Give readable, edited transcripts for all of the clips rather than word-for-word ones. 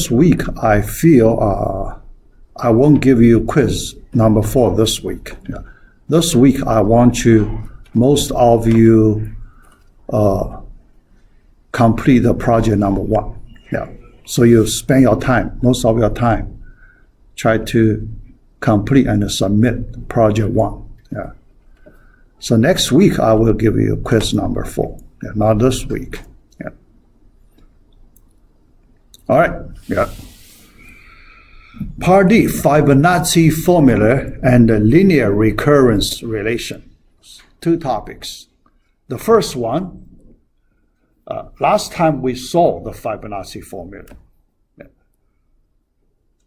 this week, I feel I won't give you quiz number 4 this week. Yeah. This week, I want most of you complete the project number 1. Yeah. So you spend your time, most of your time, try to complete and submit project 1. Yeah. So next week, I will give you quiz number 4. Yeah, not this week. Yeah. All right. Yeah. Part D, Fibonacci formula and the linear recurrence relation. 2 topics. The first one, last time we saw the Fibonacci formula.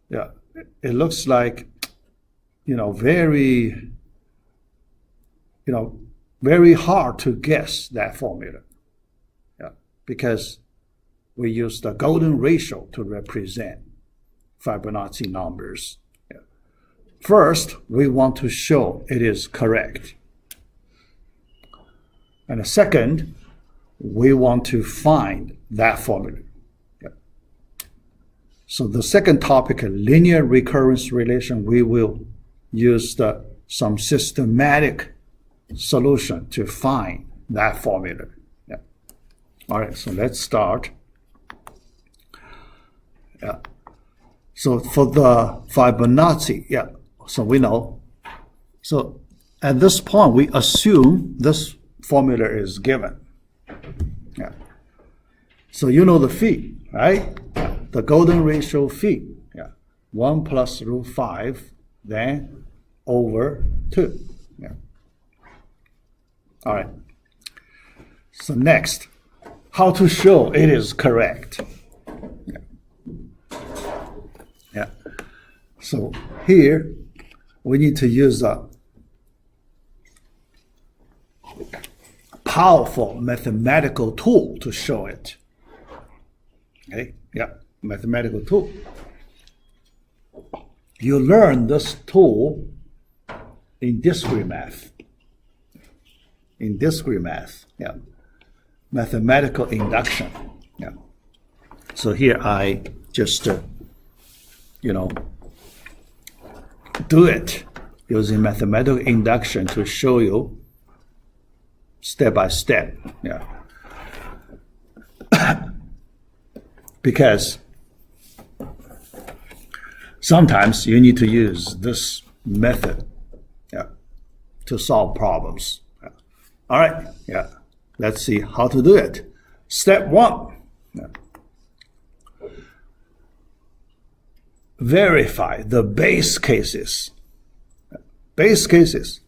Yeah. It looks like, very hard to guess that formula. Yeah. Because we use the golden ratio to represent Fibonacci numbers. Yeah. First, we want to show it is correct. And second, we want to find that formula. Yeah. So the second topic, linear recurrence relation, we will use some systematic solution to find that formula. Yeah. All right, so let's start. Yeah. So for the Fibonacci, yeah, so we know. So at this point, we assume this formula is given. Yeah. So you know the phi, right? The golden ratio phi. Yeah. 1 plus root 5, then over 2. Yeah. All right. So next, how to show it is correct. Yeah. So here, we need to use a powerful mathematical tool to show it. Okay? Yeah, mathematical tool. You learn this tool in discrete math. In discrete math, yeah. Mathematical induction. Yeah. So here I just do it using mathematical induction to show you step by step. Yeah. Because sometimes you need to use this method, yeah, to solve problems. Yeah. All right, yeah. Let's see how to do it. Step 1. Yeah. Verify the base cases. Base cases.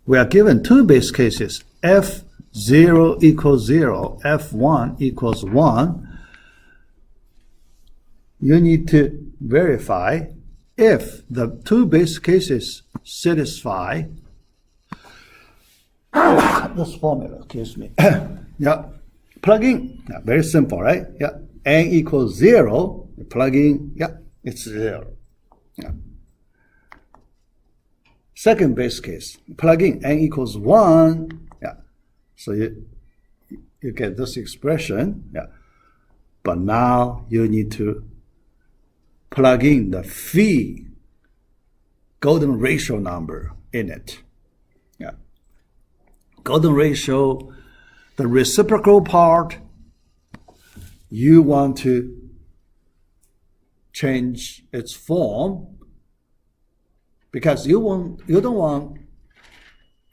We are given 2 base cases. F0 equals 0, F1 equals 1. You need to verify if the 2 base cases satisfy this formula, excuse me. Yeah. Plug in. Yeah, very simple, right? Yeah. N equals 0. Plug in. Yeah. It's 0. Yeah. Second base case, plug in n equals 1. Yeah. So you get this expression. Yeah. But now you need to plug in the phi golden ratio number in it. Yeah. Golden ratio, the reciprocal part, you want to change its form because you don't want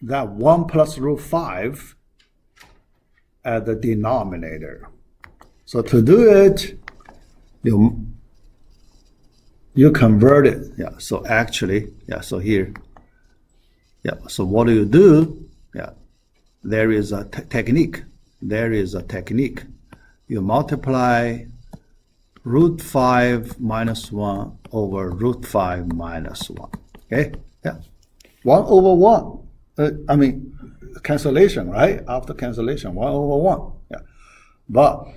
that 1 plus root 5 at the denominator. So to do it, you convert it. Yeah. So actually, yeah. So here, yeah. So what do you do? Yeah. There is a technique. There is a technique. You multiply root 5 minus 1 over root 5 minus 1. Okay? Yeah. 1 over 1. Cancellation, right? After cancellation, 1 over 1. Yeah. But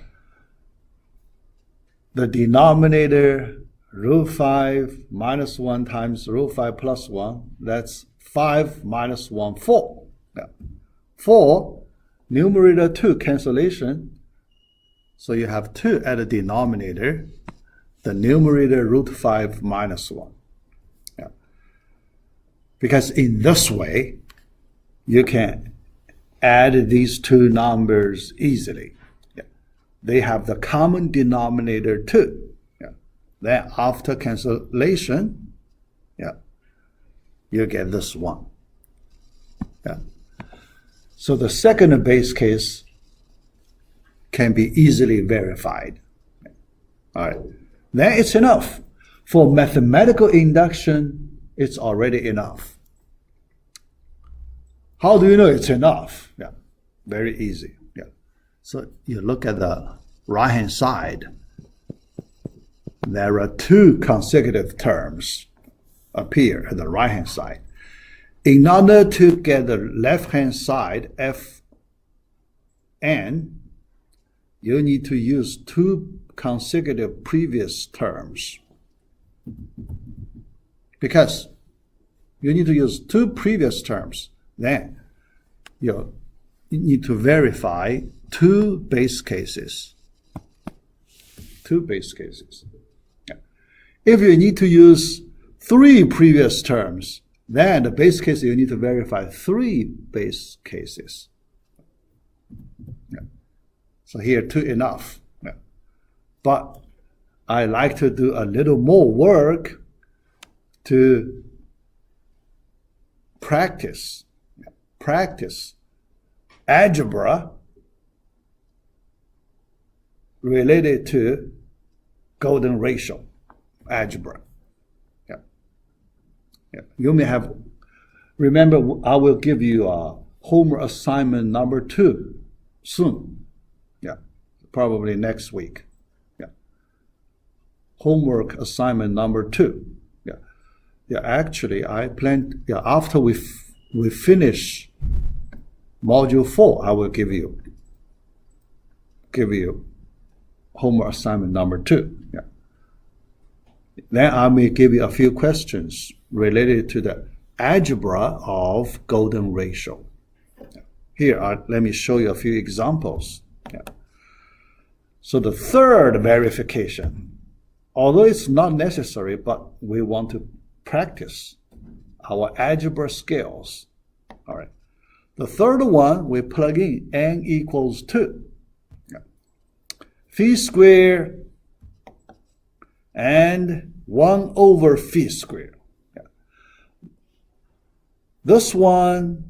the denominator, root 5 minus 1 times root 5 plus 1, that's 5 minus 1, 4. Yeah. 4, numerator 2, cancellation. So you have 2 at the denominator. the numerator root 5 minus 1. Yeah. Because in this way, you can add these two numbers easily. Yeah. They have the common denominator too. Yeah. Then after cancellation, yeah, you get this one. Yeah. So the second base case can be easily verified. All right. Then it's enough. For mathematical induction, it's already enough. How do you know it's enough? Yeah, very easy. Yeah. So you look at the right-hand side. There are two consecutive terms appear at the right-hand side. In order to get the left-hand side, Fn, you need to use two consecutive previous terms. Because you need to use two previous terms, then you need to verify two base cases. Two base cases. Yeah. If you need to use three previous terms, then the base case you need to verify three base cases. Yeah. So here two enough. Yeah. But I like to do a little more work to practice algebra related to golden ratio algebra. Yeah. Yeah. You may have, remember, I will give you a homework assignment number 2 soon. Yeah, probably next week. Yeah. Homework assignment number 2. Yeah. Yeah, actually, I plan, yeah, after we finish module 4, I will give you homework assignment number 2. Yeah. Then I may give you a few questions related to the algebra of golden ratio. Yeah. Here, let me show you a few examples. Yeah. So the third verification, although it's not necessary, but we want to practice our algebra skills. All right. The third one, we plug in n equals 2. Yeah. Phi squared and 1 over phi squared. Yeah. This one,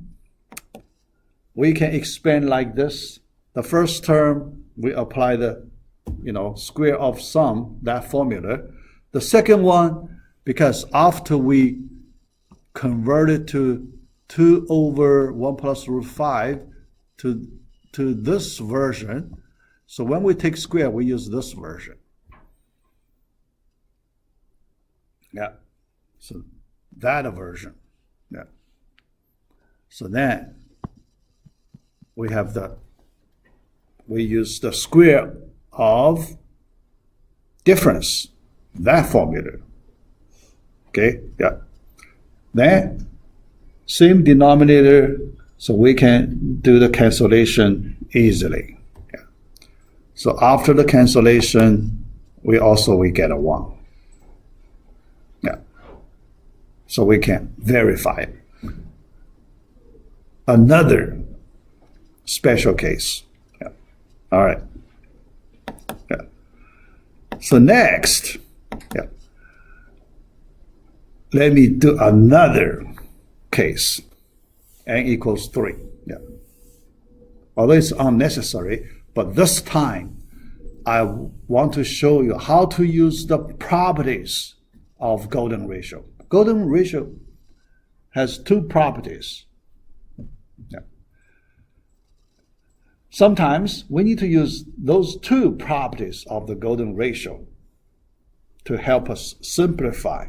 we can expand like this. The first term, we apply the, square of sum, that formula. The second one, because after we convert it to 2 over 1 plus root 5 to this version, so when we take square, we use this version. Yeah, so that version. Yeah. So then we use the square of difference, that formula. Okay, yeah. Then same denominator, so we can do the cancellation easily. Yeah. So after the cancellation, we get a 1. Yeah. So we can verify it. Another special case. Yeah. All right. Yeah. So next, yeah, let me do another case, n equals 3. Yeah. Although it's unnecessary, but this time I want to show you how to use the properties of golden ratio. Golden ratio has two properties. Yeah. Sometimes we need to use those two properties of the golden ratio to help us simplify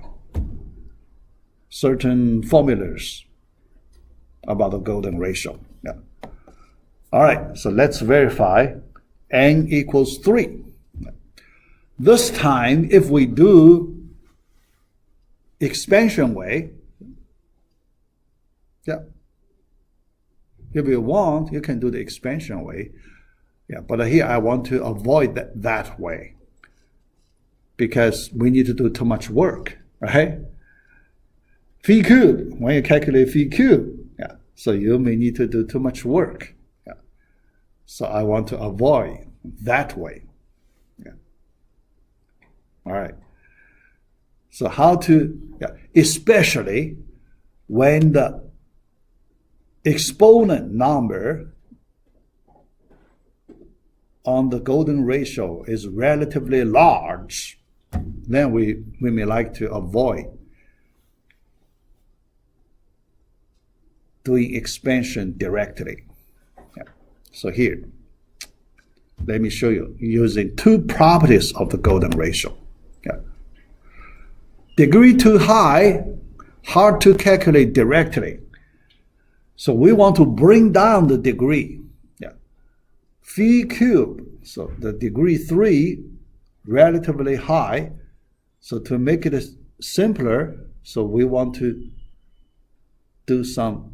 certain formulas about the golden ratio. Yeah. All right, so let's verify n equals 3. This time, if we do expansion way, yeah, if you want, you can do the expansion way. Yeah, but here I want to avoid that way. because we need to do too much work, right? Phi cube, when you calculate phi cube, yeah, so you may need to do too much work. Yeah. So I want to avoid that way. Yeah. All right. So how to, yeah, especially when the exponent number on the golden ratio is relatively large, then we may like to avoid doing expansion directly. Yeah. So here, let me show you using two properties of the golden ratio. Yeah. Degree too high, hard to calculate directly. So we want to bring down the degree. Yeah. Phi cube, so the degree 3, relatively high. So to make it simpler, so we want to do some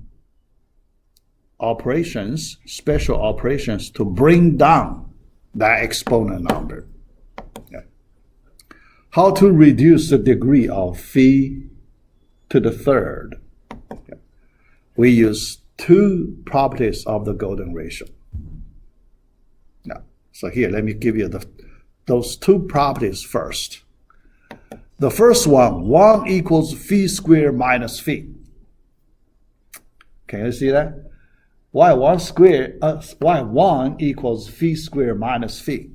operations, special operations to bring down that exponent number. Yeah. How to reduce the degree of phi to the third? Yeah. We use two properties of the golden ratio. Yeah. So here, let me give you those two properties first. The first one, 1 equals phi squared minus phi. Can you see that? Y1 equals phi squared minus phi.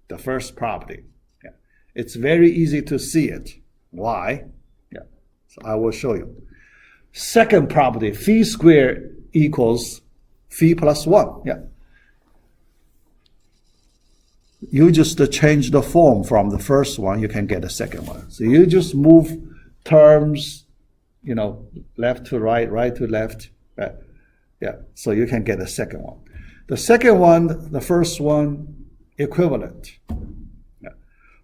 The first property. Yeah. It's very easy to see it. Why? Yeah. So I will show you. Second property, phi squared equals phi plus 1. Yeah. You just change the form from the first one, you can get the second one. So you just move terms, you know, left to right, right to left. Right? Yeah, so you can get a second one. The second one, the first one, equivalent. Yeah.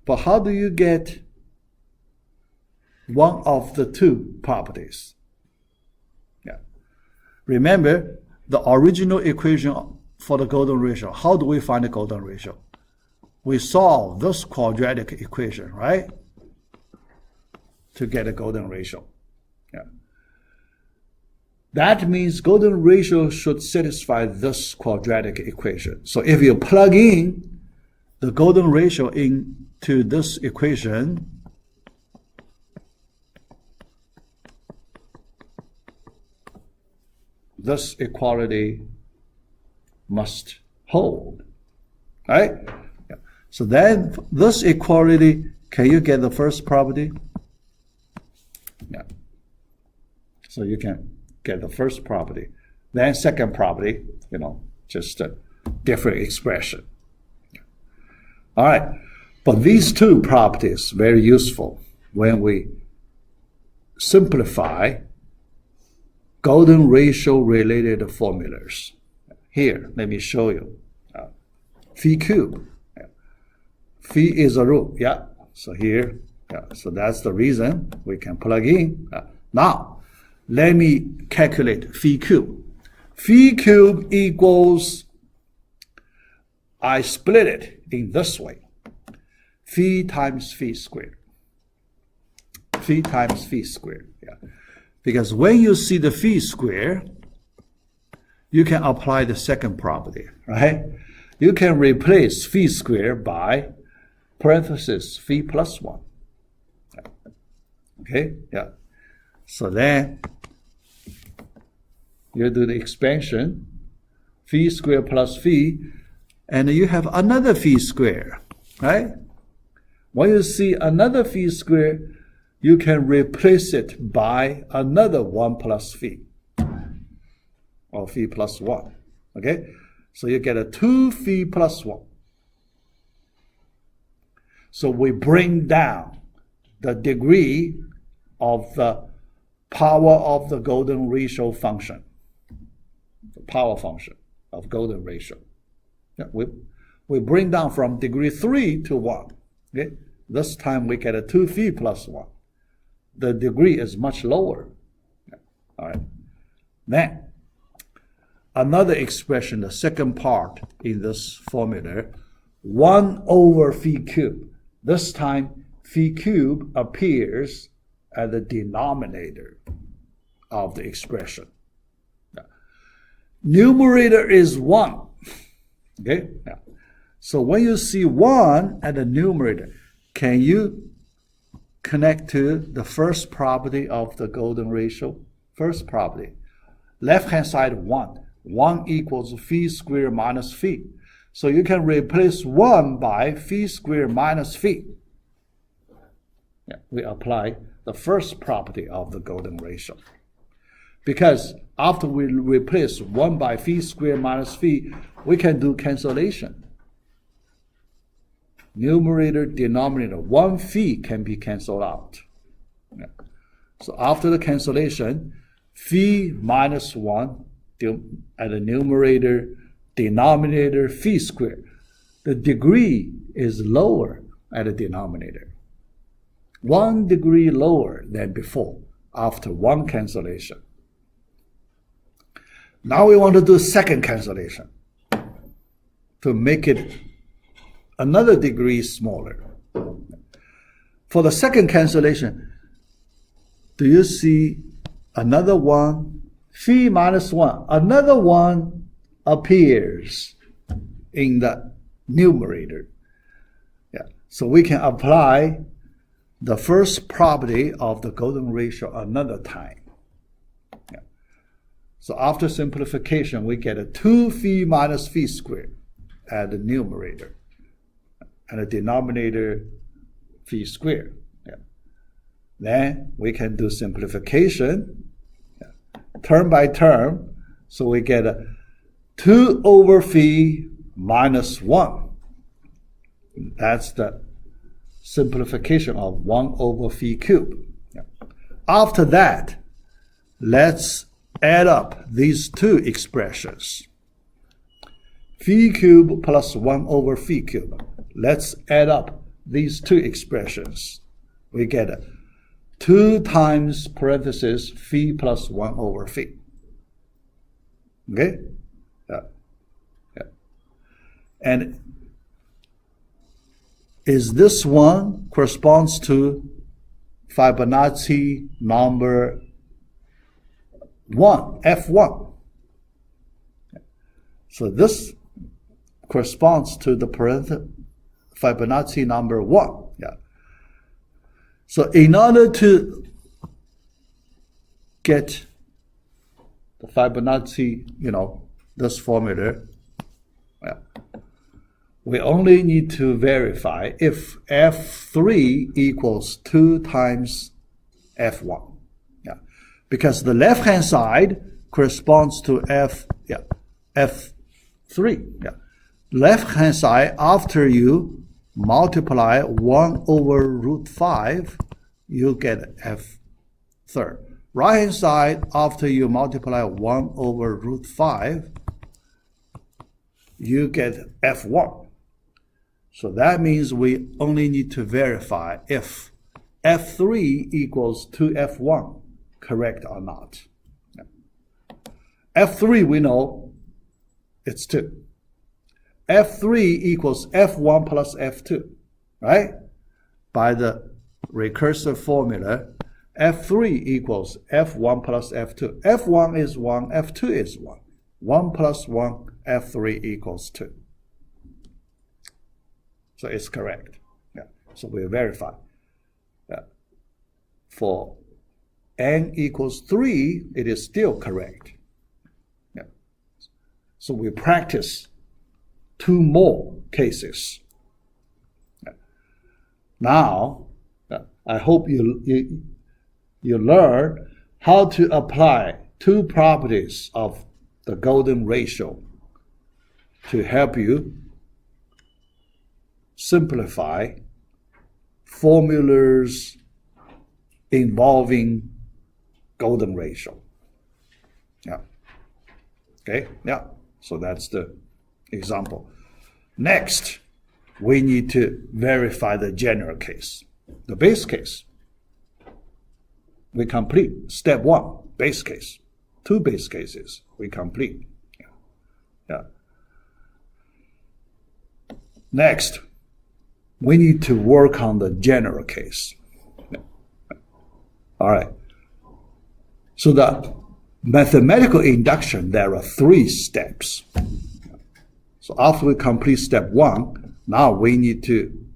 But how do you get one of the two properties? Yeah. Remember the original equation for the golden ratio. How do we find the golden ratio? We solve this quadratic equation, right? To get a golden ratio. Yeah. That means golden ratio should satisfy this quadratic equation. So if you plug in the golden ratio into this equation, this equality must hold, right? Yeah. So then this equality, can you get the first property? Yeah. So you can get the first property. Then second property, you know, just a different expression. All right. But these two properties very useful when we simplify golden ratio related formulas. Here, let me show you. Phi cube. Yeah. Phi is a root. Yeah. So here, yeah. So that's the reason we can plug in. Now, let me calculate phi cube. Phi cube equals, I split it in this way. Phi times phi squared. Phi times phi squared. Yeah. Because when you see the phi squared, you can apply the second property, right? You can replace phi squared by parenthesis phi plus 1. Okay? Yeah. So then you do the expansion, phi squared plus phi, and you have another phi squared, right? When you see another phi squared, you can replace it by another 1 plus phi, or phi plus 1, okay? So you get a 2 phi plus 1. So we bring down the degree of the power of the golden ratio function, the power function of golden ratio. Yeah, we bring down from degree 3 to 1. Okay? This time we get a 2 phi plus 1. The degree is much lower. Yeah. All right. Then, another expression, the second part in this formula, 1 over phi cube. This time, phi cube appears at the denominator of the expression. Numerator is 1. Okay? Now, so when you see 1 at the numerator, can you connect to the first property of the golden ratio? First property. Left-hand side 1. 1 equals phi squared minus phi. So you can replace 1 by phi squared minus phi. Yeah, we apply the first property of the golden ratio. Because after we replace 1 by phi squared minus phi, we can do cancellation. Numerator, denominator, 1 phi can be canceled out. Yeah. So after the cancellation, phi minus 1 at the numerator, denominator, phi squared. The degree is lower at the denominator. 1 degree lower than before after one cancellation. Now we want to do second cancellation to make it another degree smaller. For the second cancellation, do you see another one? Phi minus 1. Another one appears in the numerator. Yeah. So we can apply the first property of the golden ratio another time. Yeah. So after simplification, we get a 2 phi minus phi squared at the numerator, and the denominator phi squared. Yeah. Then we can do simplification, term by term, so we get a 2 over phi minus 1. That's the simplification of 1 over phi cube. Yeah. After that, let's add up these two expressions. Phi cube plus 1 over phi cube. Let's add up these two expressions. We get 2 times parenthesis phi plus 1 over phi. Okay? Yeah. Yeah. And is this one corresponds to Fibonacci number 1, F1. So this corresponds to the Fibonacci number 1. Yeah. So in order to get the Fibonacci, this formula, yeah, we only need to verify if F3 equals 2 times F1. Yeah. Because the left-hand side corresponds to F3. Yeah. Left-hand side, after you multiply 1 over root 5, you get F3. Right-hand side, after you multiply 1 over root 5, you get F1. So that means we only need to verify if F3 equals 2F1, correct or not. Yeah. F3, we know it's 2. F3 equals F1 plus F2, right? By the recursive formula, F3 equals F1 plus F2. F1 is 1, F2 is 1. 1 plus 1, F3 equals 2. So it's correct. Yeah. So we verify. Yeah. For n equals 3, it is still correct. Yeah. So we practice 2 more cases. Yeah. Now, I hope you learn how to apply 2 properties of the golden ratio to help you simplify formulas involving golden ratio. Yeah. Okay. Yeah. So that's the example. Next, we need to verify the general case, the base case. We complete step 1, base case. 2 base cases we complete. Yeah. Yeah. Next, we need to work on the general case. All right. So the mathematical induction, there are 3 steps. So after we complete step 1, now we need to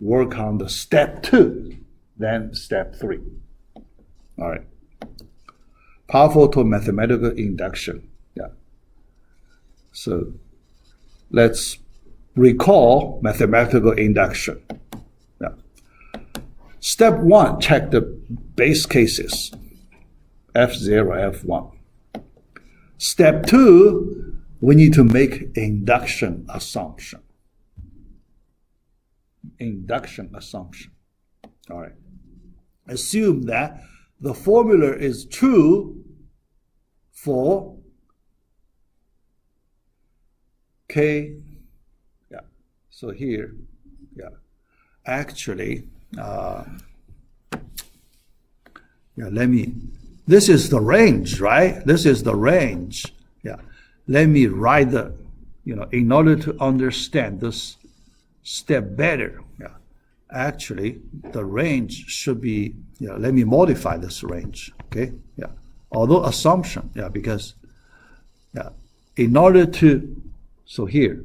work on the step 2, then step 3. All right. Powerful to mathematical induction. Yeah. So let's recall mathematical induction. Yeah. Step 1, check the base cases, F0, F1. Step 2, we need to make induction assumption. Induction assumption. All right. Assume that the formula is true for K. Yeah. So here, yeah. Actually, this is the range, right? This is the range. Yeah. Let me write the, in order to understand this step better. Yeah. Actually, the range should be, let me modify this range. Okay. Yeah. Although assumption, because, in order to, so here,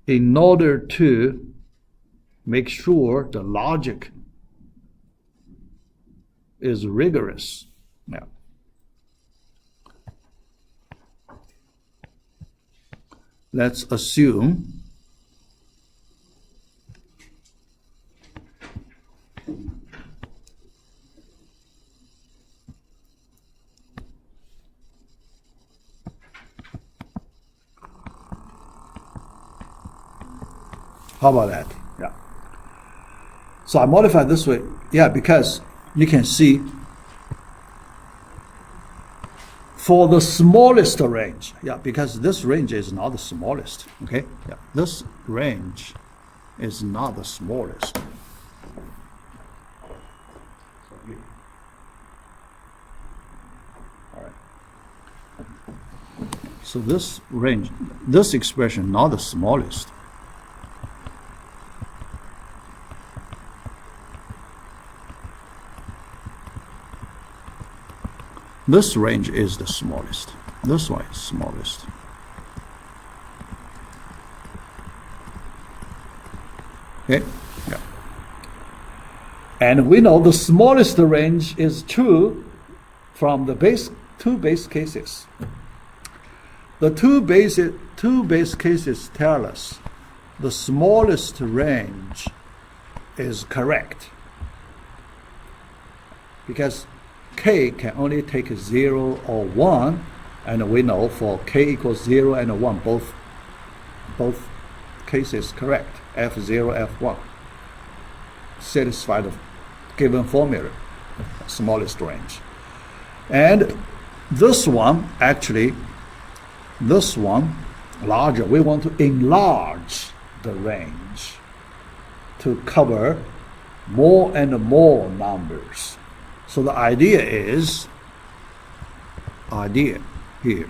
in order to make sure the logic is rigorous. Yeah. Let's assume how about that? Yeah. So I modify this way. Yeah, because you can see for the smallest range, because this range is not the smallest, okay? Yeah, this range is not the smallest. All right. So this range, this expression, not the smallest. This range is the smallest. This one is smallest. Okay? Yeah. And we know the smallest range is true from the two base cases. The two base cases tell us the smallest range is correct, because K can only take 0 or 1, and we know for K equals 0 and 1, both cases correct, F0, F1, satisfy the given formula, smallest range. And this one, actually, this one, larger, we want to enlarge the range to cover more and more numbers. So the idea here,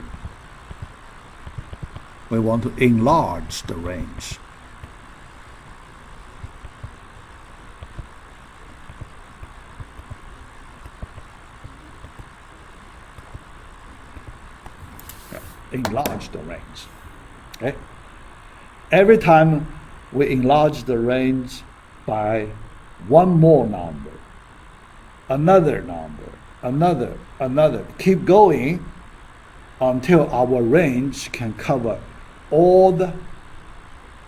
we want to enlarge the range. Enlarge the range. Okay? Every time we enlarge the range by one more number, another number, another, keep going until our range can cover all the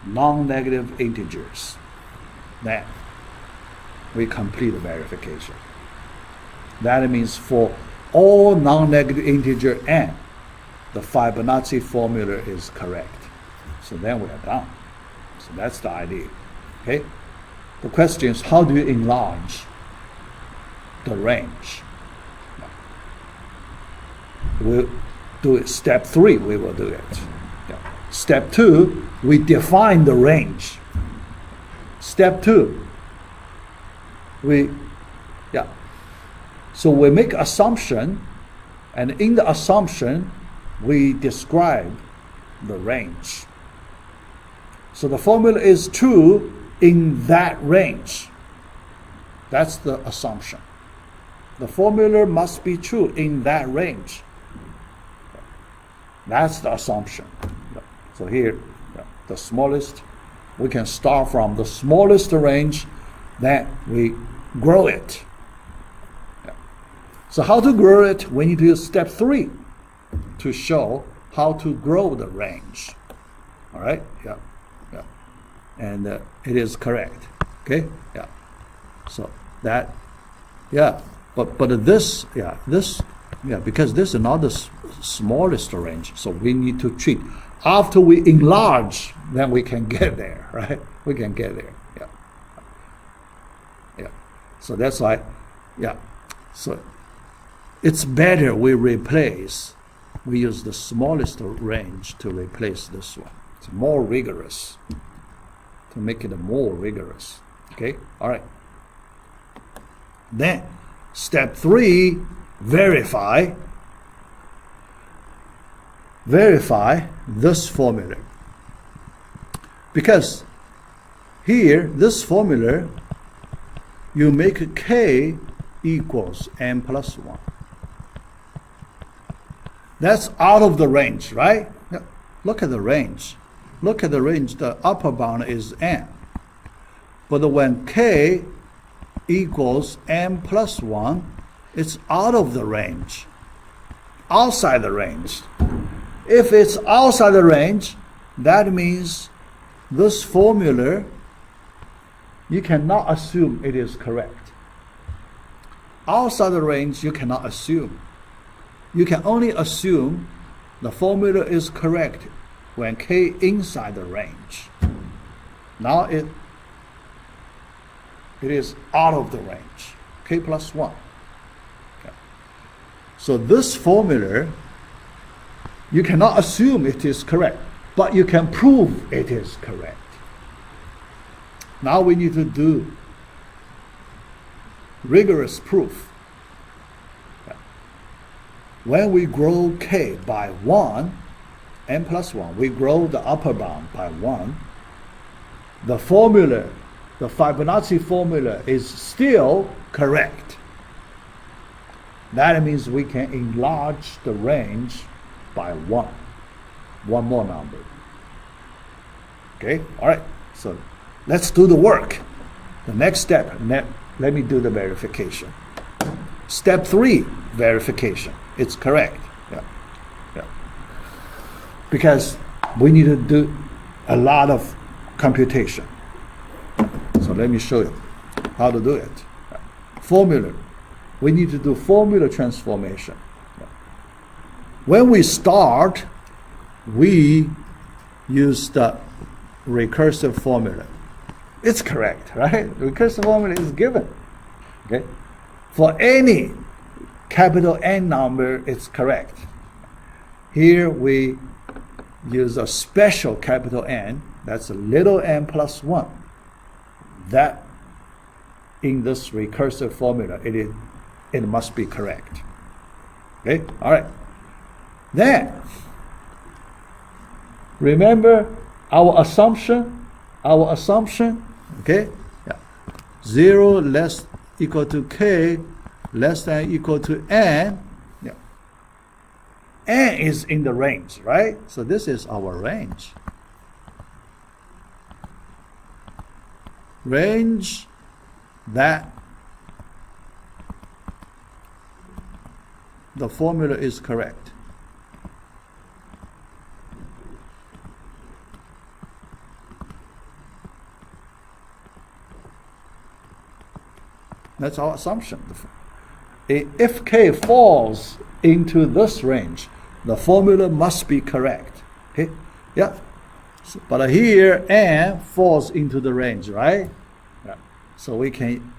non-negative integers. Then we complete the verification. That means for all non-negative integer n, the Fibonacci formula is correct. So then we are done. So that's the idea. Okay? The question is, how do you enlarge the range? We'll do it. Step 3, we will do it. Yeah. Step 2, we define the range. Step 2, so we make assumption, and in the assumption, we describe the range. So the formula is true in that range. That's the assumption. The formula must be true in that range. That's the assumption. So here, the smallest, we can start from the smallest range, then we grow it. So how to grow it? We need to use step 3 to show how to grow the range. All right? Yeah. And it is correct. Okay? Yeah. So that, yeah. But this, because this is not the smallest range, so we need to treat. After we enlarge, then we can get there, right? We can get there. Yeah. So that's why, so it's better we use the smallest range to replace this one. It's more rigorous, to make it more rigorous. Okay, all right. Then, step 3, verify this formula. Because here, this formula, you make k equals n plus 1. That's out of the range, right? Look at the range. Look at the range. The upper bound is n. But when k equals n plus 1, it's out of the range. Outside the range. If it's outside the range, that means this formula, you cannot assume it is correct. Outside the range, you cannot assume. You can only assume the formula is correct when k inside the range. Now it is out of the range, k plus 1. Okay. So this formula, you cannot assume it is correct, but you can prove it is correct. Now we need to do rigorous proof. When we grow k by 1, n plus 1, we grow the upper bound by 1, the formula, the Fibonacci formula is still correct. That means we can enlarge the range by 1 more number. Okay, all right, so let's do the work. The next step, let me do the verification. Step 3, verification. It's correct. Yeah. Because we need to do a lot of computation. So let me show you how to do it. Formula. We need to do formula transformation. When we start, we use the recursive formula. It's correct, right? Recursive formula is given. Okay? For any capital N number, it's correct. Here we use a special capital N, that's a little n plus 1. That, in this recursive formula, it must be correct. Okay, all right. Then, remember our assumption, okay? Yeah. 0 less equal to k less than equal to n. Yeah. N is in the range, right? So this is our range. Range that the formula is correct. That's our assumption. If k falls into this range, the formula must be correct. Okay? Yeah. So, but here n falls into the range, right? Yeah. So we can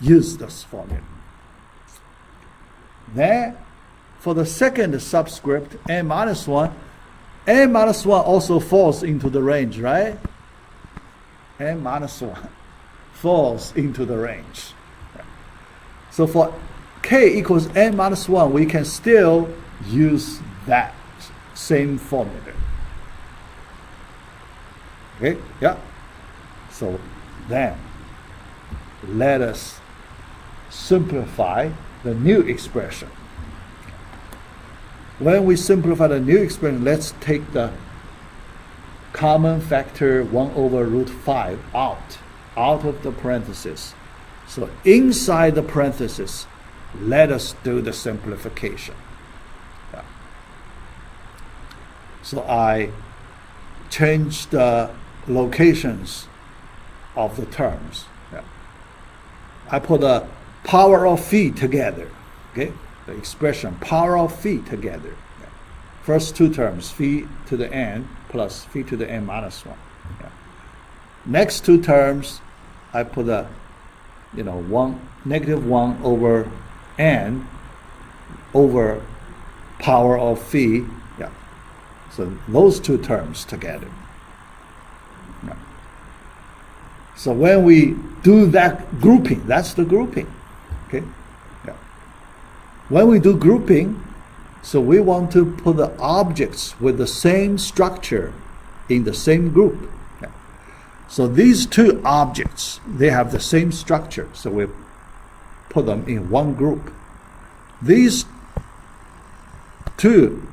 use this formula. Then for the second subscript, n minus 1 also falls into the range, right? N minus 1 falls into the range. So for k equals n minus 1, we can still use that same formula. Okay, yeah. So then, let us simplify the new expression. When we simplify the new expression, let's take the common factor 1 over root 5 out of the parenthesis. So inside the parenthesis, let us do the simplification. Yeah. So I change the locations of the terms. Yeah. I put the power of phi together. Okay, the expression power of phi together. Yeah. First two terms, phi to the n plus phi to the n minus 1. Yeah. Next two terms, I put a -1 over n over power of phi. Yeah. So those two terms together. Yeah. So when we do that grouping, that's the grouping. Okay. Yeah. When we do grouping, so we want to put the objects with the same structure in the same group. Yeah. So these two objects, they have the same structure, so we put them in one group. These two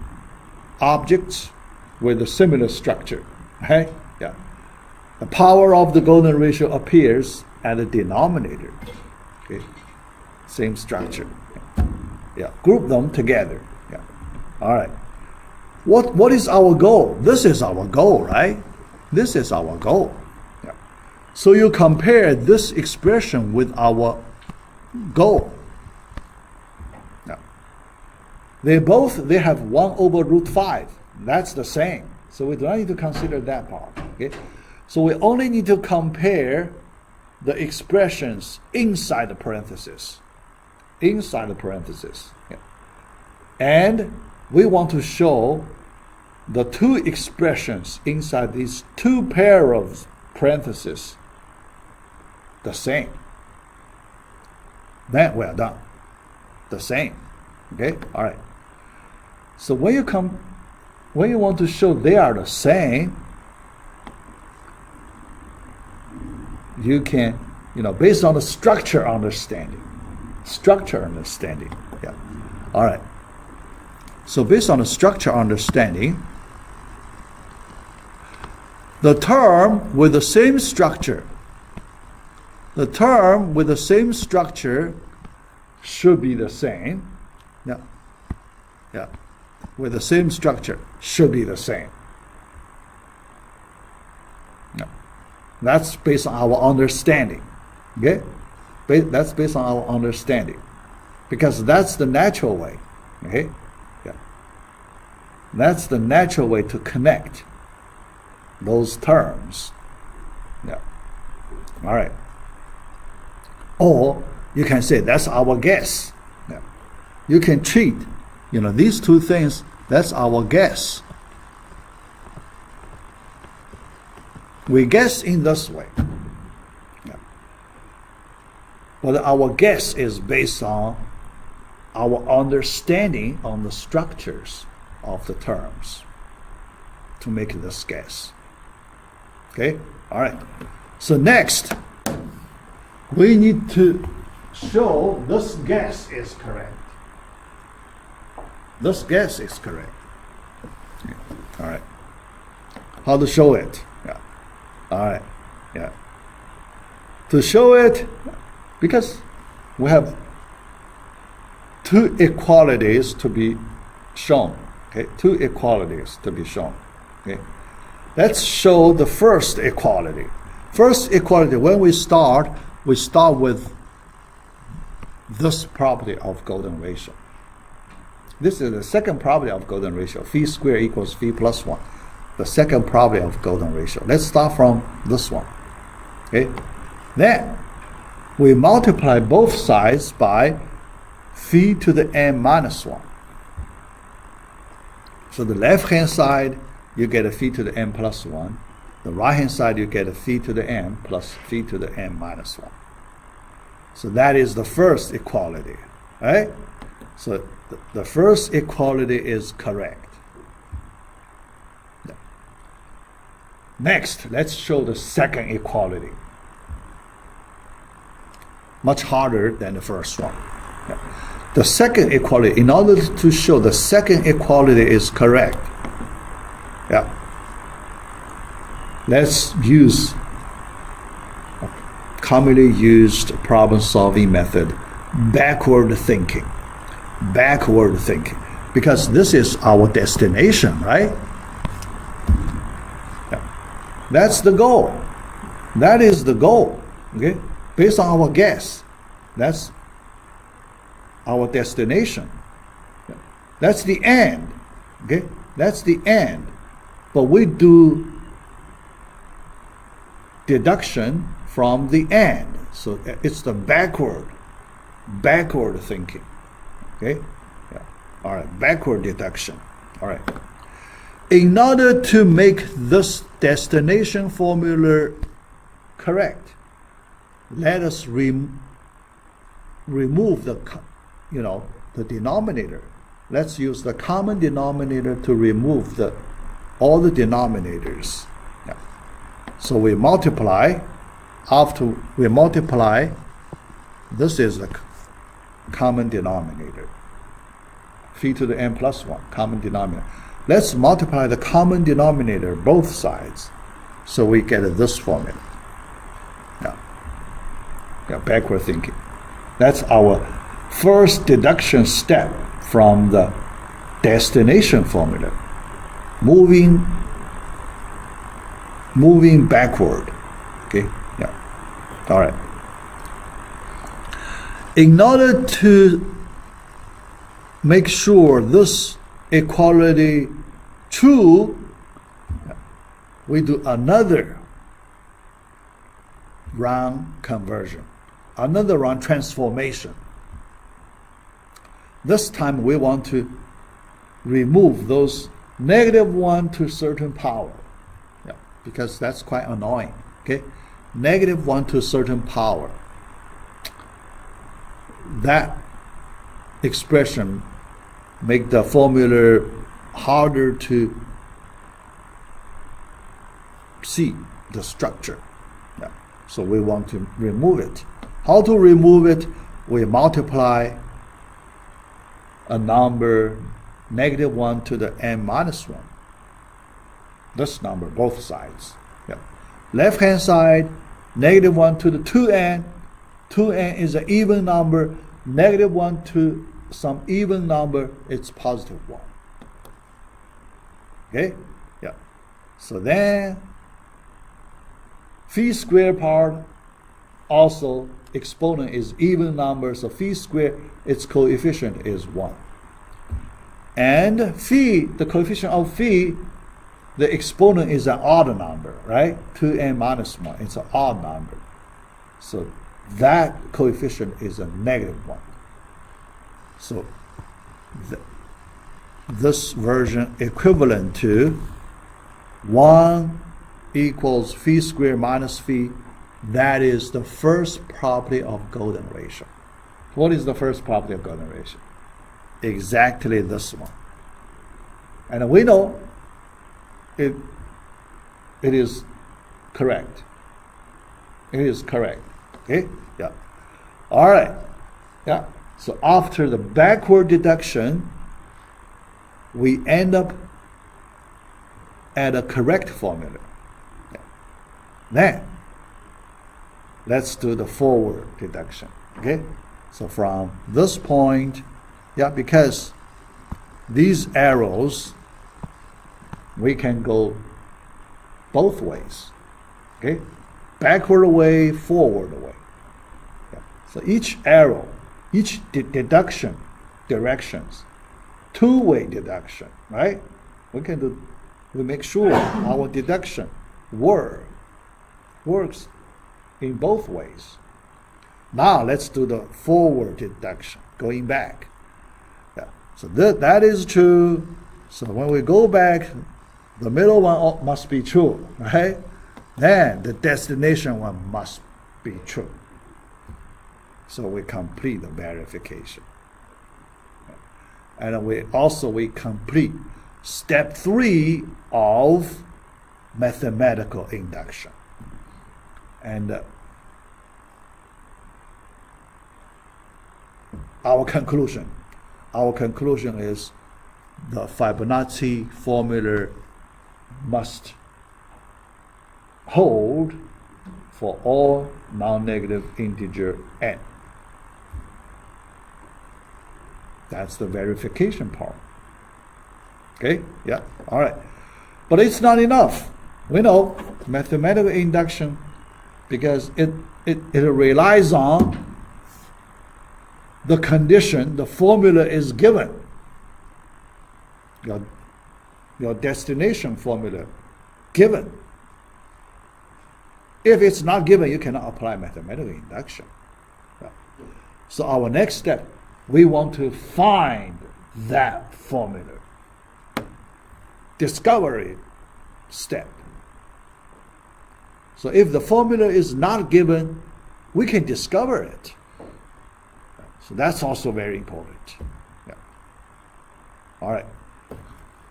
objects with a similar structure, right? Yeah. The power of the golden ratio appears at the denominator. Okay. Same structure. Yeah. Group them together. Yeah. All right. What is our goal? This is our goal, right? This is our goal. Yeah. So you compare this expression with our goal. Yeah. They have 1 over root 5. That's the same. So we don't need to consider that part. Okay. So we only need to compare the expressions inside the parenthesis. Inside the parenthesis. Yeah. And we want to show the two expressions inside these two pair of parentheses the same. Then we are done. The same. Okay? All right. So when you want to show they are the same, you can, based on the structure understanding. Structure understanding. Yeah. All right. So based on the structure understanding, the term with the same structure, should be the same. Yeah. Yeah. With the same structure should be the same. Yeah. That's based on our understanding. Okay? That's based on our understanding. Because that's the natural way. Okay? Yeah. That's the natural way to connect those terms. Yeah. All right. Or you can say that's our guess. Yeah. You can treat, these two things, that's our guess. We guess in this way. Yeah. But our guess is based on our understanding on the structures of the terms to make this guess. Okay? All right. So next, we need to show this guess is correct. This guess is correct. Yeah. All right. How to show it? Yeah. All right. Yeah. To show it, because we have two equalities to be shown. Okay. Two equalities to be shown. Okay. Let's show the first equality. First equality, when we start with this property of golden ratio. This is the second property of golden ratio. Phi squared equals phi plus 1. The second property of golden ratio. Let's start from this one. Okay. Then we multiply both sides by phi to the n minus 1. So the left hand side, you get a phi to the n plus 1. The right hand side, you get a phi to the n plus phi to the n minus 1. So that is the first equality. Right? So the first equality is correct. Yeah. Next, let's show the second equality. much harder than the first one. Yeah. The second equality, in order to show the second equality is correct, yeah, let's use a commonly used problem-solving method, backward thinking. Backward thinking, because this is our destination, right? Yeah. That's the goal. That is the goal, okay? Based on our guess, that's our destination. Yeah. That's the end, okay? That's the end. But we do deduction from the end. So it's the backward thinking. Okay? Yeah. All right, backward deduction. All right. In order to make this destination formula correct, let us remove the, the denominator. Let's use the common denominator to remove all the denominators. Yeah. So we multiply. After we multiply, this is the common denominator. Phi to the n plus 1, common denominator. Let's multiply the common denominator both sides, so we get this formula. Yeah, backward thinking. That's our first deduction step from the destination formula. Moving backward. Okay, yeah. All right. In order to make sure this equality true, we do another round conversion, another round transformation. This time we want to remove those -1 to a certain power, yeah, because that's quite annoying. Okay, -1 to a certain power. That expression make the formula harder to see the structure. Yeah. So we want to remove it. How to remove it? We multiply a number -1 to the n minus 1. This number, both sides. Yeah. Left hand side, -1 to the 2n. 2n is an even number. -1 to some even number, it's +1. Okay? Yeah. So then, phi square part, also exponent is even number, so phi square, its coefficient is 1. And phi, the coefficient of phi, the exponent is an odd number, right? 2n minus 1, it's an odd number. So that coefficient is a -1. So this version equivalent to 1 equals phi squared minus phi. That is the first property of golden ratio. What is the first property of golden ratio? Exactly this one. And we know it is correct. It is correct. Okay? Yeah. All right. Yeah. So after the backward deduction, we end up at a correct formula. Yeah. Then, let's do the forward deduction. Okay? So from this point, yeah, because these arrows, we can go both ways. Okay? Backward away, forward away. Yeah. So each arrow, each deduction directions, two-way deduction, right? We make sure our deduction works in both ways. Now let's do the forward deduction, going back. Yeah. So that is true. So when we go back, the middle one must be true, right? Then the destination one must be true. So we complete the verification. And we complete step 3 of mathematical induction. And our conclusion. Our conclusion is the Fibonacci formula must hold for all non-negative integer n. That's the verification part. Okay, yeah, all right. But it's not enough. We know mathematical induction, because it relies on the condition, the formula is given. Your destination formula given. If it's not given, you cannot apply mathematical induction. So our next step, we want to find that formula. Discovery step. So if the formula is not given, we can discover it. So that's also very important. Yeah. All right.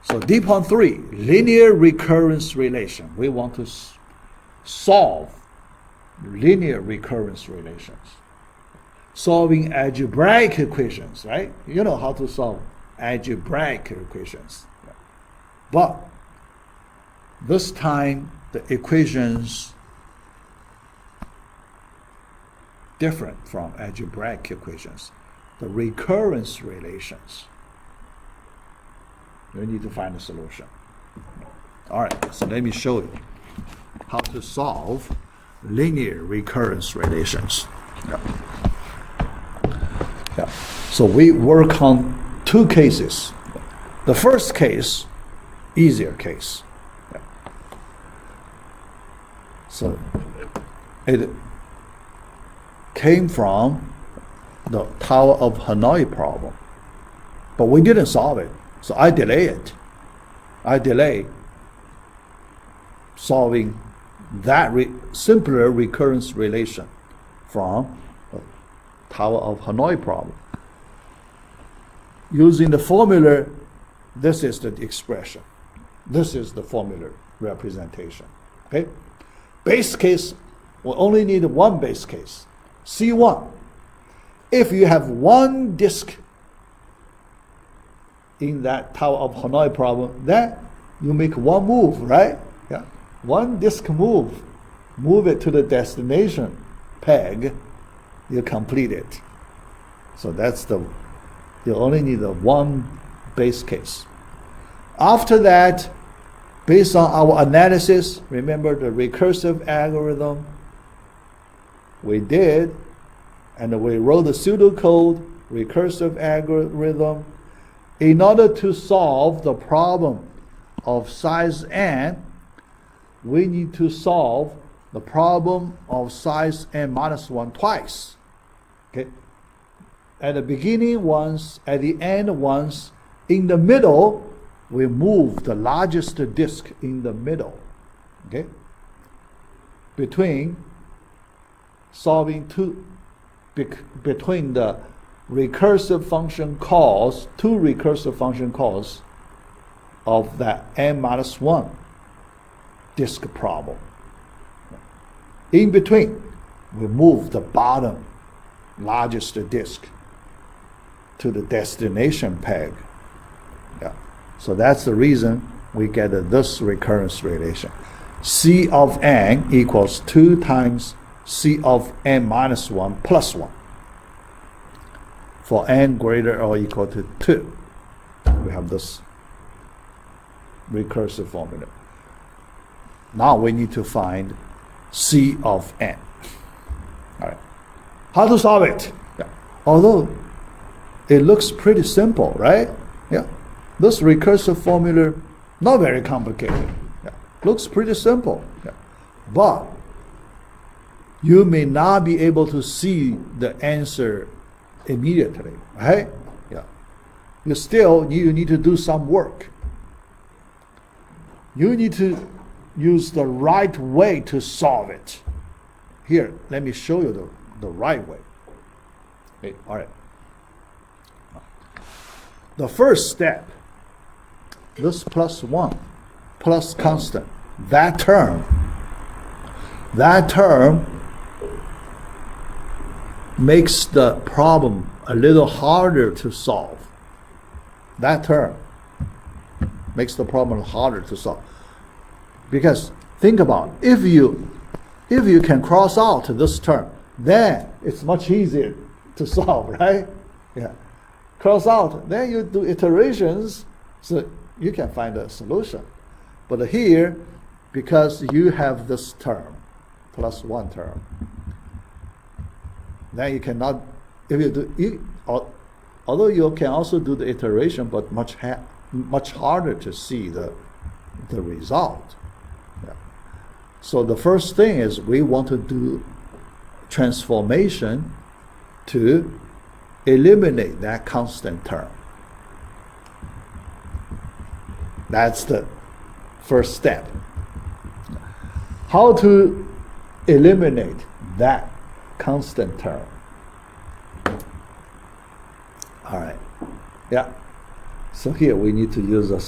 So D-Pon 3, linear recurrence relation. We want to solve linear recurrence relations. Solving algebraic equations, right? You know how to solve algebraic equations. Yeah. But this time the equations different from algebraic equations. The recurrence relations. You need to find a solution. All right, so let me show you how to solve linear recurrence relations. Yeah. Yeah. So we work on two cases. The first case, easier case. Yeah. So it came from the Tower of Hanoi problem, but we didn't solve it. So I delay it. I delay solving that simpler recurrence relation from the Tower of Hanoi problem. Using the formula, this is the expression. This is the formula representation. Okay? Base case, we only need one base case. C1. If you have one disk in that Tower of Hanoi problem, then you make one move, right? Yeah. One disk move. Move it to the destination peg, you complete it. So that's you only need one base case. After that, based on our analysis, remember the recursive algorithm we did, and we wrote the pseudocode recursive algorithm. In order to solve the problem of size n, we need to solve the problem of size n minus 1 twice. Okay? At the beginning once, at the end once, in the middle, we move the largest disk in the middle. Okay? Between solving between the recursive function calls, two recursive function calls of that n minus 1 disk problem. In between, we move the bottom largest disk to the destination peg. Yeah. So that's the reason we get this recurrence relation. C of n equals 2 times C of n minus 1 plus 1. For n greater or equal to 2, we have this recursive formula. Now we need to find C of n. All right. How to solve it? Yeah. Although it looks pretty simple, right? Yeah. This recursive formula, not very complicated. Yeah. Looks pretty simple. Yeah. But you may not be able to see the answer immediately, right? Yeah. You need to do some work. You need to use the right way to solve it. Here, let me show you the right way. Okay, all right. The first step, this plus 1, plus constant, that term, makes the problem a little harder to solve. That term makes the problem harder to solve. Because think about it, if you can cross out this term, then it's much easier to solve, right? Yeah. Cross out, then you do iterations so you can find a solution. But here, because you have this term, plus one term, then you cannot, if you do, although you can also do the iteration, but much harder to see the result. Yeah. So the first thing is we want to do transformation to eliminate that constant term. That's the first step. How to eliminate that constant term? All right. Yeah. So here we need to use a,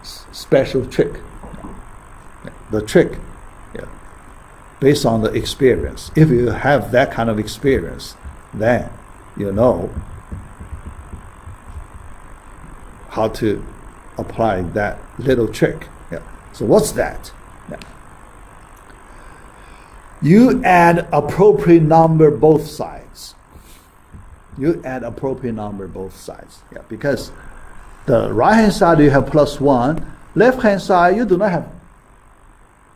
special trick. The trick, yeah, based on the experience. If you have that kind of experience, then you know how to apply that little trick. Yeah. So what's that? Yeah. You add appropriate number both sides. You add appropriate number both sides. Yeah, because the right hand side you have plus 1, left hand side you do not have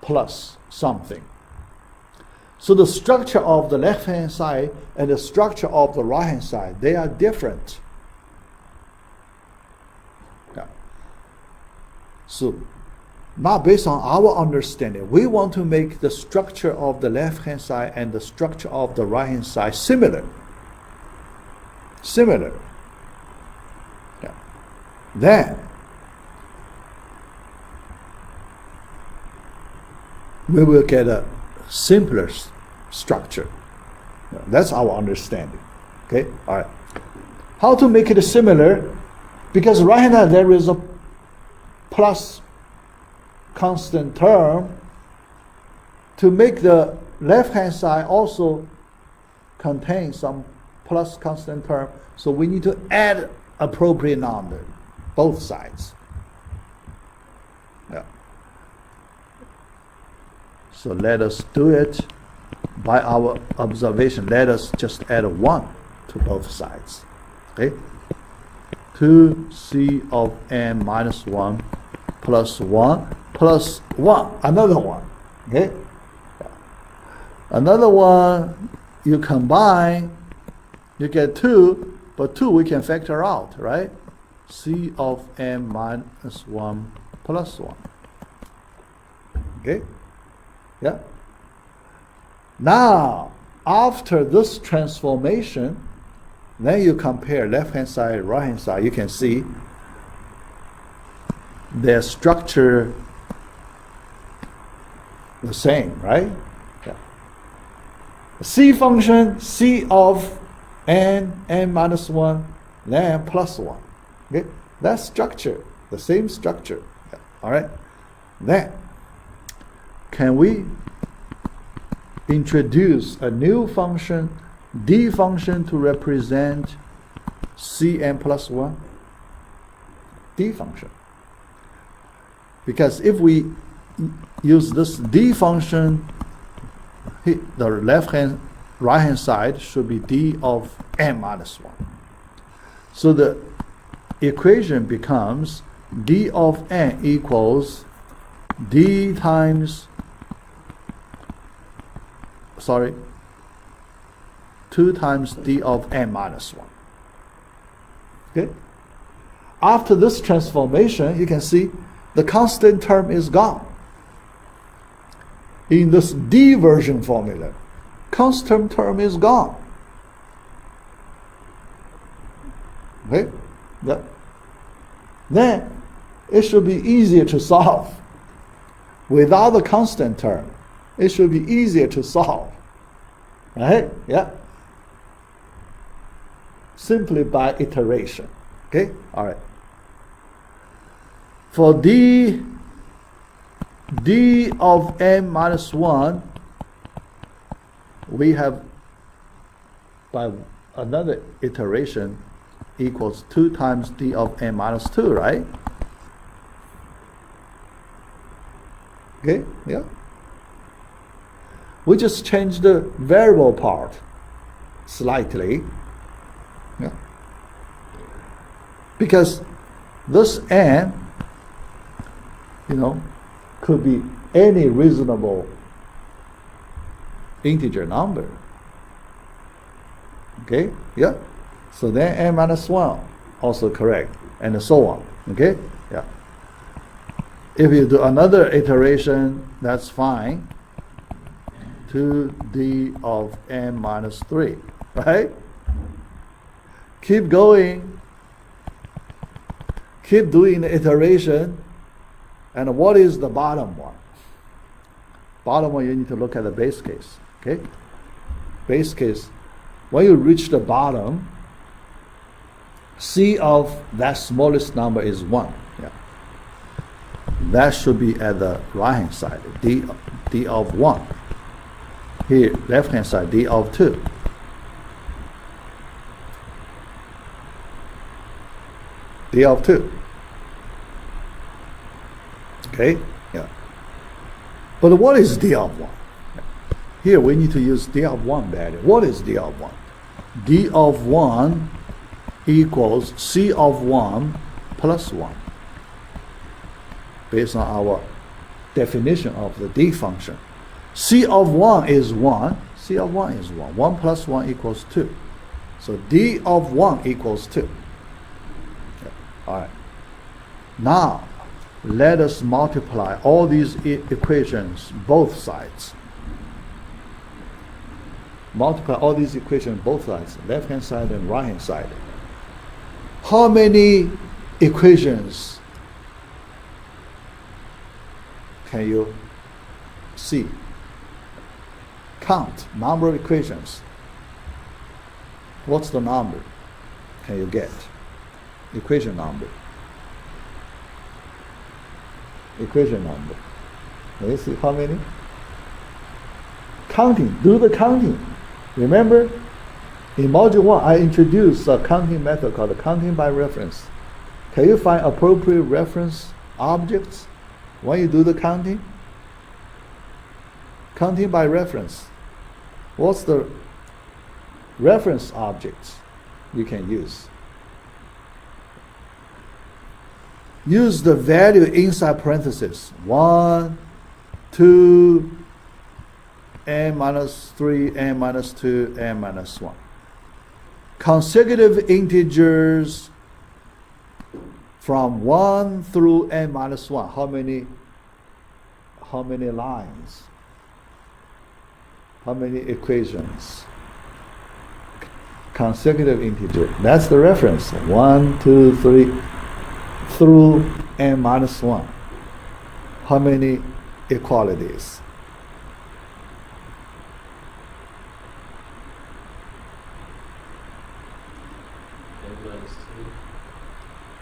plus something. So the structure of the left hand side and the structure of the right hand side, they are different. Yeah. So now based on our understanding, we want to make the structure of the left hand side and the structure of the right hand side similar. Yeah. Then we will get a simpler structure. Yeah, that's our understanding. Okay, all right. How to make it similar? Because right now there is a plus constant term. To make the left hand side also contain some plus constant term, so we need to add appropriate number both sides. Yeah. So let us do it by our observation. Let us just add 1 to both sides. Okay? 2c of n minus 1 plus 1 plus 1. Another one. Okay? Another one, you combine, you get 2, but 2 we can factor out, right? C of n minus 1 plus 1. Okay? Yeah. Now, after this transformation, then you compare left hand side, right hand side. You can see their structure the same, right? Yeah. C function, C of n minus 1, then plus 1. Okay? That structure, the same structure. Yeah. All right? Then, can we introduce a new function, d function, to represent Cn plus 1? D function. Because if we use this d function, the left hand, right hand side should be d of n minus 1. So the equation becomes d of n equals d times 2 times d of n minus 1. Okay? After this transformation, you can see the constant term is gone. In this d version formula, constant term is gone. Okay? Yeah. Then it should be easier to solve. Without the constant term, it should be easier to solve. Right? Yeah. Simply by iteration. Okay? All right. For d of n minus 1, we have by another iteration equals 2 times d of n minus 2, right? Okay, yeah. We just change the variable part slightly. Yeah. Because this n, could be any reasonable integer number. Okay, yeah. So then n minus 1 also correct, and so on. Okay, yeah. If you do another iteration, that's fine. 2d of n minus 3, right? Keep going. Keep doing the iteration. And what is the bottom one? Bottom one, you need to look at the base case. Okay? Base case, when you reach the bottom, C of that smallest number is 1. Yeah. That should be at the right hand side, d of 1. Here, left hand side, d of 2. D of 2. Okay? Yeah. But what is d of 1? Here we need to use d of 1 value. What is d of 1? D of 1 equals C of 1 plus 1. Based on our definition of the d function. C of 1 is 1. C of 1 is 1. 1 plus 1 equals 2. So d of 1 equals 2. Okay. All right. Now, let us multiply all these equations, both sides. Multiply all these equations, both sides, left-hand side and right-hand side. How many equations can you see? Count number of equations. What's the number? Can you get? Equation number. Equation number. Let me see how many. Counting. Do the counting. Remember, in Module 1, I introduced a counting method called counting by reference. Can you find appropriate reference objects when you do the counting? Counting by reference. What's the reference objects you can use? Use the value inside parentheses. 1, 2, n minus 3, n minus 2, n minus 1. Consecutive integers from 1 through n minus 1. How many lines? How many equations? Consecutive integer. That's the reference. 1, 2, 3 through n minus 1. How many equalities?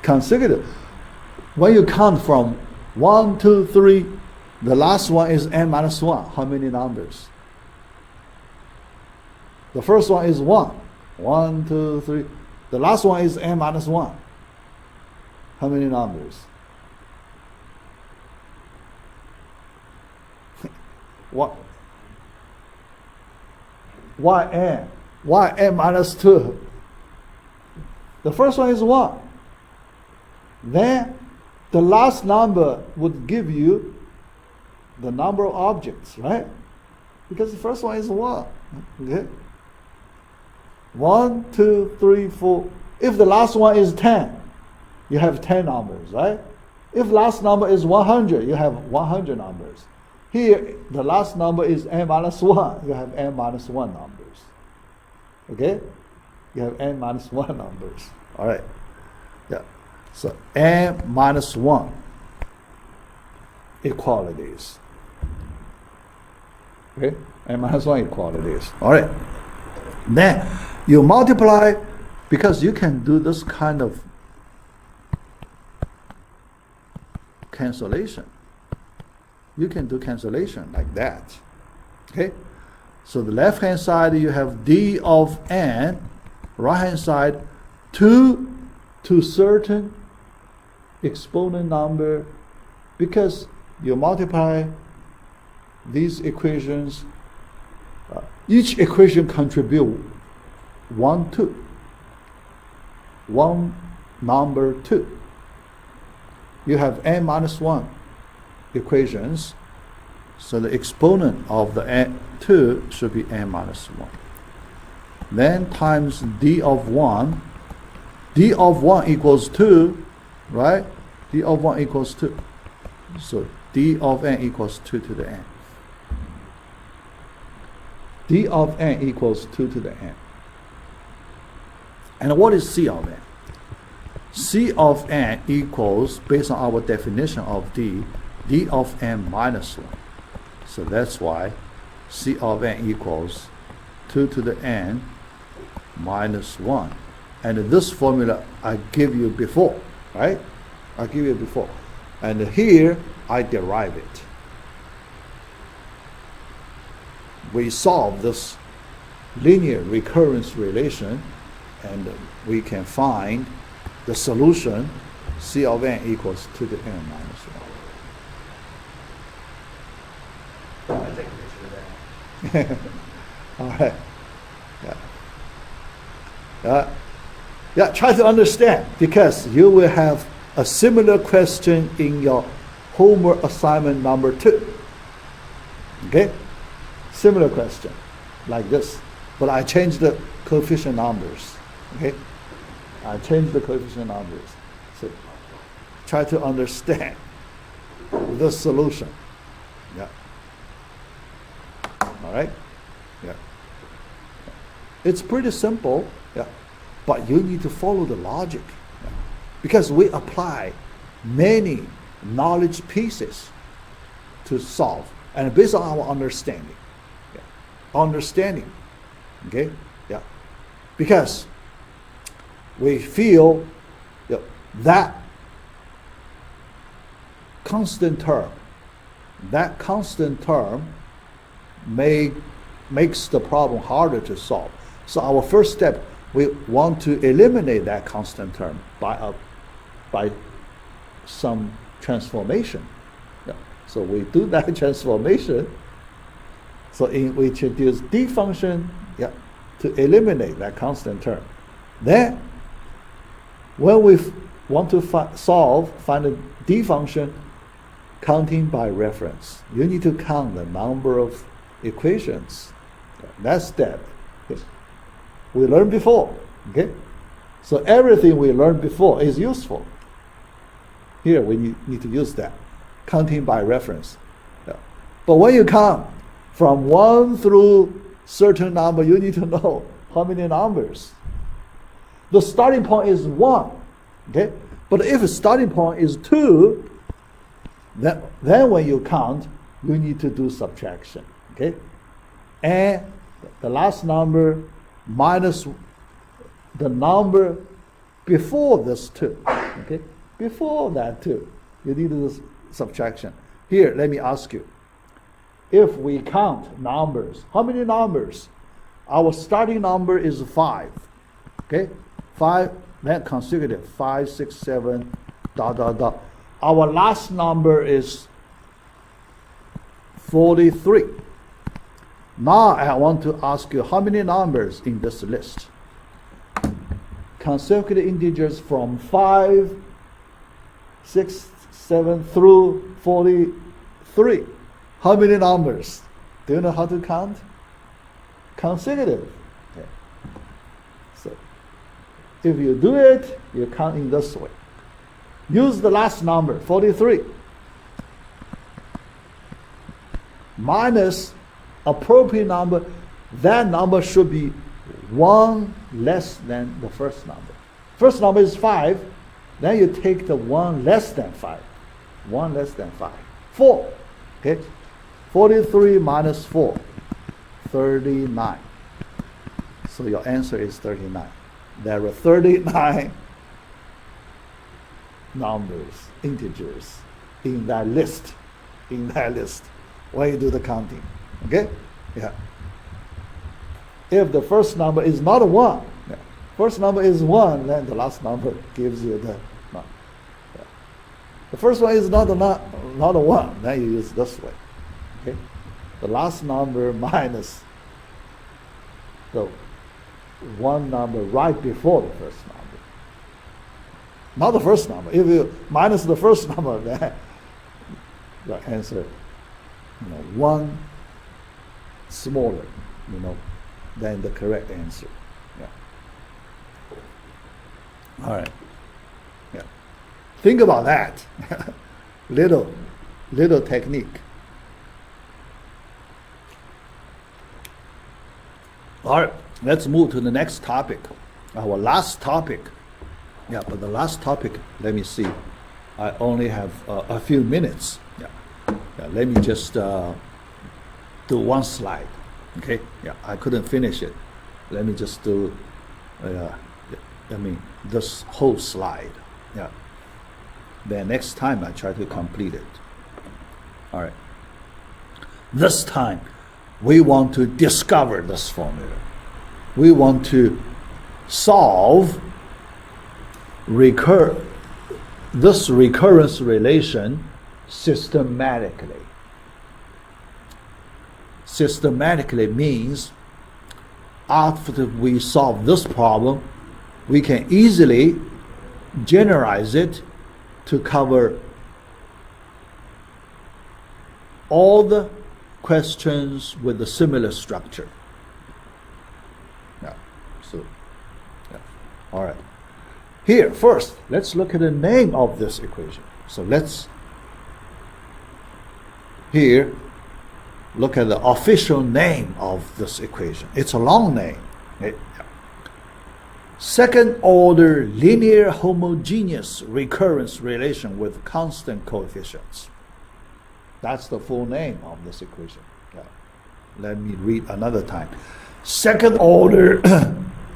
Consecutive. When you count from 1, 2, 3, the last one is n minus 1. How many numbers? The first one is 1. 1, 2, 3. The last one is n minus 1. How many numbers? What? Why n? Why n minus 2? The first one is 1. Then the last number would give you the number of objects, right? Because the first one is 1. Okay? 1, 2, 3, 4. If the last one is 10, you have 10 numbers, right? If last number is 100, you have 100 numbers. Here, the last number is n minus 1. You have n minus 1 numbers. Okay? You have n minus 1 numbers. All right. Yeah. So n minus 1 equalities. Okay? N minus 1 equalities. All right. Then you multiply, because you can do this kind of cancellation. You can do cancellation like that. Okay? So the left-hand side, you have d of n. Right-hand side, 2 to certain exponent number, because you multiply these equations, each equation contribute 1, 2. One number 2. You have n minus 1 equations, so the exponent of the n 2 should be n minus 1. Then times d of 1. D of 1 equals 2, right? D of 1 equals 2. So d of n equals 2 to the n. D of n equals 2 to the n. And what is C of n? C of n equals, based on our definition of d of n minus 1. So that's why C of n equals 2 to the n minus 1. And this formula I give you before, right? I give you before. And here I derive it. We solve this linear recurrence relation, and we can find the solution. C of n equals 2 to n minus 1. I take a picture of that. All right. Yeah, try to understand, because you will have a similar question in your homework assignment number 2. Okay? Similar question, like this. But I changed the coefficient numbers. Okay? I changed the coefficient numbers. So try to understand the solution. Yeah. All right? Yeah. It's pretty simple. Yeah. But you need to follow the logic. Yeah. Because we apply many knowledge pieces to solve, and based on our understanding. Yeah. Understanding. Okay? Yeah. Because we feel that constant term makes the problem harder to solve. So our first step, we want to eliminate that constant term by some transformation. Yeah. So we do that transformation. So we introduce d function, yeah, to eliminate that constant term. Then, when we want to find a d function, counting by reference. You need to count the number of equations. That step we learned before. Okay, so everything we learned before is useful. Here we need to use that, counting by reference. Yeah. But when you count from 1 through certain number, you need to know how many numbers. The starting point is 1. Okay, but if the starting point is 2, then when you count, you need to do subtraction. Okay, and the last number minus the number before this 2. Okay, before that 2, you need to do subtraction. Here, let me ask you, if we count numbers, how many numbers? Our starting number is 5. Okay, 5, then consecutive 5, 6, 7, dot dot dot. Our last number is 43. Now I want to ask you, how many numbers in this list? Consecutive integers from 5, 6, 7 through 43. How many numbers? Do you know how to count? Consecutive. Okay. So if you do it, you count in this way. Use the last number, 43, minus appropriate number. That number should be 1 less than the first number. First number is 5, then you take the 1 less than 5. 1 less than 5. 4. Okay? 43 minus 4, 39. So your answer is 39. There are 39 numbers, integers in that list. When you do the counting. Okay? Yeah. If the first number is not 1, first number is 1, then the last number gives you the no. The first one is not a 1, then you use this way. Okay? The last number minus the one number right before the first number. Not the first number. If you minus the first number, then the answer, 1 smaller, than the correct answer. Yeah. All right. Yeah. Think about that. little technique. All right. Let's move to the next topic. Our last topic. Yeah, but the last topic, let me see. I only have a few minutes. Yeah. Let me just do one slide. Okay. Yeah, I couldn't finish it. Let me just do. This whole slide. Yeah. Then next time I try to complete it. All right. This time, we want to discover this formula. We want to solve this recurrence relation systematically. Systematically means after we solve this problem, we can easily generalize it to cover all the questions with a similar structure. Yeah. So, yeah. All right. Here, first, let's look at the name of this equation. So let's here look at the official name of this equation. It's a long name. Okay? Yeah. Second order linear homogeneous recurrence relation with constant coefficients. That's the full name of this equation. Yeah. Let me read another time. Second order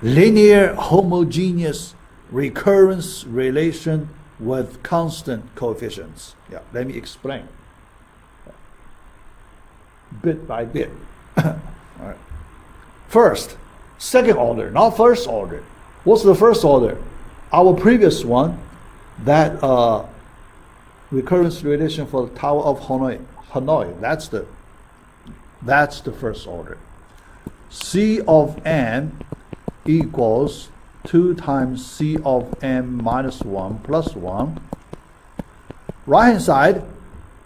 linear homogeneous recurrence relation with constant coefficients. Yeah, let me explain. Bit by bit. All right. First, second order, not first order. What's the first order? Our previous one, that recurrence relation for the Tower of Hanoi. That's the first order. C of n equals 2 times C of n minus 1 plus 1. Right hand side,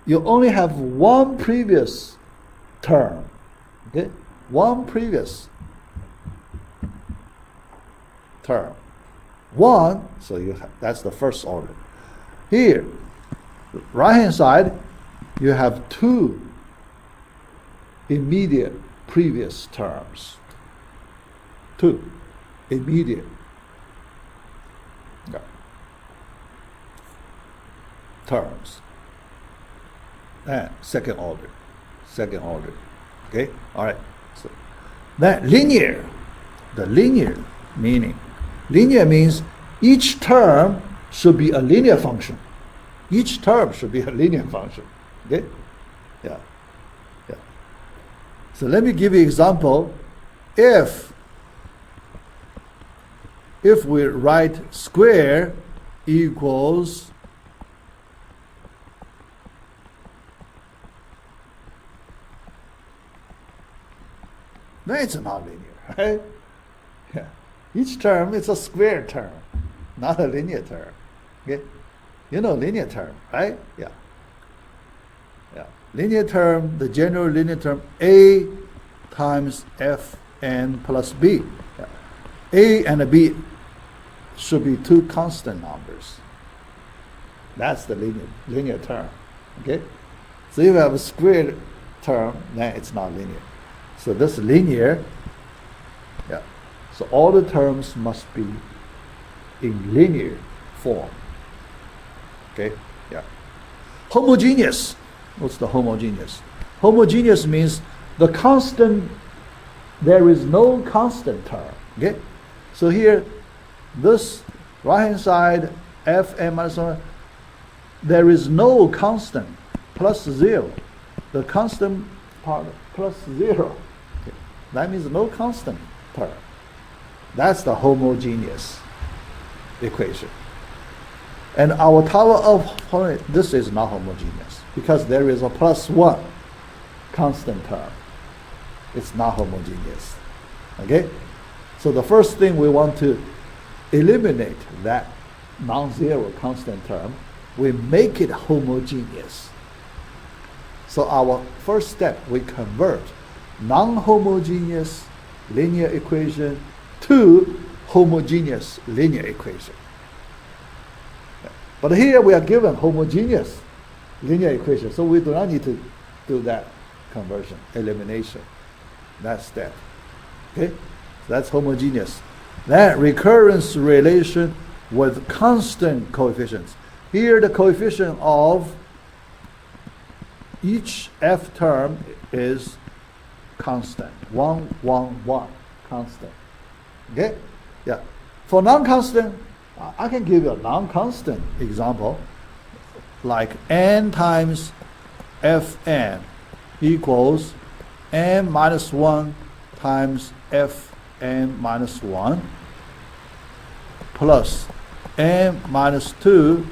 you only have one previous term. Okay? One previous term. One, so that's the first order. Here, right hand side, you have two immediate previous terms. Two immediate. Yeah. Terms. And second order. Okay? All right. So that linear, the linear meaning. Linear means each term should be a linear function. Each term should be a linear function. Okay? Yeah. Yeah. So let me give you an example. If we write square equals then it's not linear, right? Yeah. Each term is a square term, not a linear term. Okay? You know linear term, right? Yeah. Yeah. Linear term, the general linear term, A times Fn plus B. Yeah. A and B should be two constant numbers. That's the linear term. Okay? So if you have a square term, then it's not linear. So this linear, yeah. So all the terms must be in linear form. Okay? Yeah. Homogeneous. What's the homogeneous? Homogeneous means the constant, there is no constant term. Okay? So here, this right hand side, Fn minus 1, there is no constant, plus 0. The constant part plus 0. Okay. That means no constant. term. That's the homogeneous equation. And our tower of this is not homogeneous because there is a +1 constant term. It's not homogeneous. Okay? So the first thing we want to eliminate that non-zero constant term. We make it homogeneous. So our first step, we convert non-homogeneous linear equation to homogeneous linear equation. But here we are given homogeneous linear equation, so we do not need to do that conversion, elimination, that step. Okay, so that's homogeneous. Then recurrence relation with constant coefficients. Here the coefficient of each f term is constant, 1, 1, 1, constant. Okay, yeah. For non-constant, I can give you a non-constant example, like n times fn equals n minus 1 times fn minus 1 plus n minus 2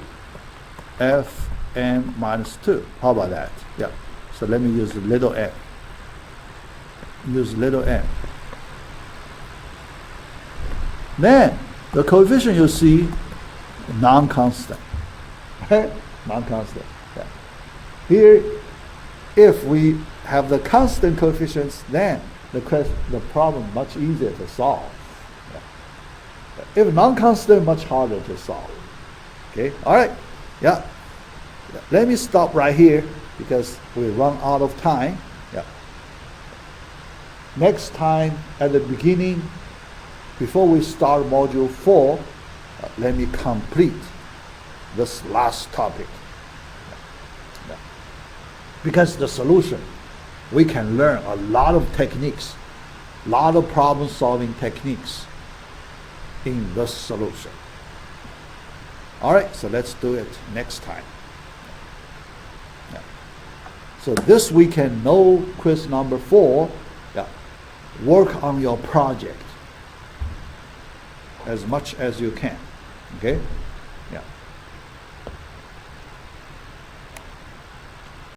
fn minus 2. How about that? Yeah. So let me use little n. Use little n. Then the coefficient you see, non-constant. Non-constant. Yeah. Here, if we have the constant coefficients, then the problem much easier to solve. Yeah. If non-constant, much harder to solve. Okay. All right. Yeah. Let me stop right here because we run out of time. Yeah. Next time at the beginning, before we start module 4, let me complete this last topic. Yeah. Because the solution, we can learn a lot of techniques, a lot of problem solving techniques in this solution. All right, so let's do it next time. Yeah. So this weekend, no quiz number 4, yeah, work on your project as much as you can, okay?